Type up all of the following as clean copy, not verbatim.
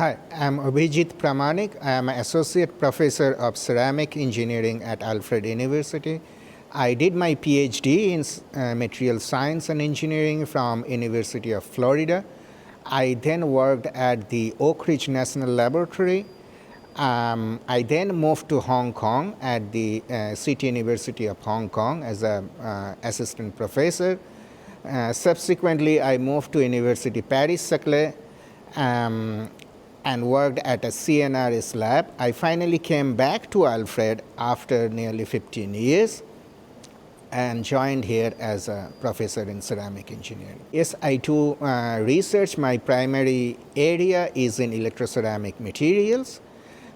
Hi, I'm Abhijit Pramanick. I am an Associate Professor of Ceramic Engineering at Alfred University. I did my PhD in Material Science and Engineering from University of Florida. I then worked at the Oak Ridge National Laboratory. I then moved to Hong Kong at the City University of Hong Kong as an assistant professor. Subsequently, I moved to University Paris-Saclay and worked at a CNRS lab. I finally came back to Alfred after nearly 15 years and joined here as a professor in ceramic engineering. Yes, I do research. My primary area is in electroceramic materials.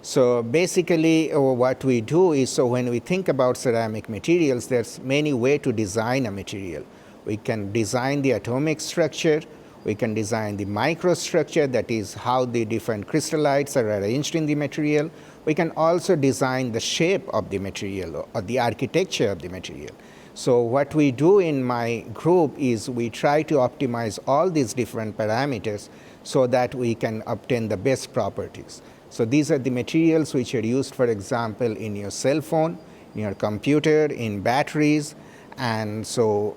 So basically what we do is, so when we think about ceramic materials, there's many ways to design a material. We can design the atomic structure, we can design the microstructure, that is how the different crystallites are arranged in the material. We can also design the shape of the material or the architecture of the material. So what we do in my group is we try to optimize all these different parameters so that we can obtain the best properties. So these are the materials which are used, for example, in your cell phone, in your computer, in batteries, and so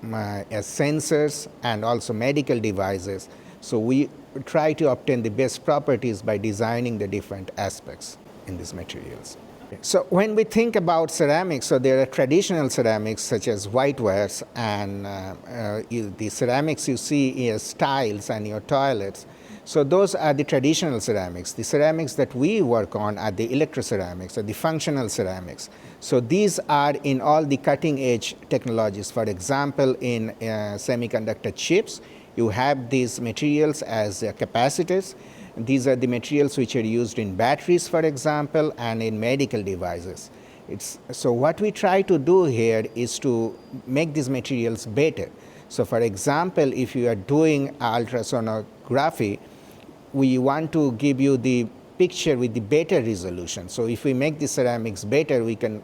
as sensors and also medical devices. So we try to obtain the best properties by designing the different aspects in these materials. So when we think about ceramics, so there are traditional ceramics such as whitewares and the ceramics you see as tiles and your toilets. So those are the traditional ceramics. The ceramics that we work on are the electroceramics or the functional ceramics. So these are in all the cutting edge technologies. For example, in semiconductor chips, you have these materials as capacitors. These are the materials which are used in batteries, for example, and in medical devices. So what we try to do here is to make these materials better. So for example, if you are doing ultrasonography, we want to give you the picture with the better resolution. So if we make the ceramics better, we can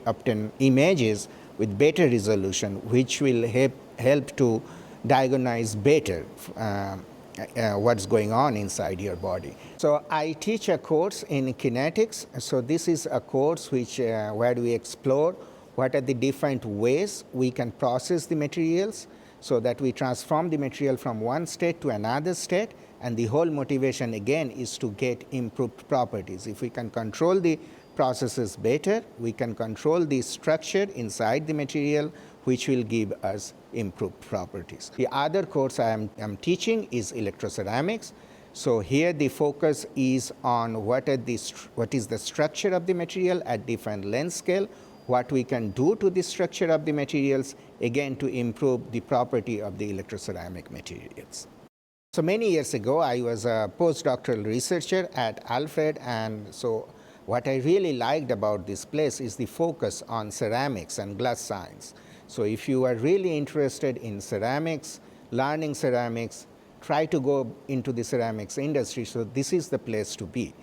obtain images with better resolution, which will help to diagnose better what's going on inside your body. So I teach a course in kinetics. So this is a course where we explore what are the different ways we can process the materials so that we transform the material from one state to another state. And the whole motivation, again, is to get improved properties. If we can control the processes better, we can control the structure inside the material, which will give us improved properties. The other course I am teaching is electroceramics. So here the focus is on what is the structure of the material at different length scale, what we can do to the structure of the materials, again, to improve the property of the electroceramic materials. So many years ago, I was a postdoctoral researcher at Alfred, and so what I really liked about this place is the focus on ceramics and glass science. So if you are really interested in ceramics, learning ceramics, try to go into the ceramics industry. So this is the place to be.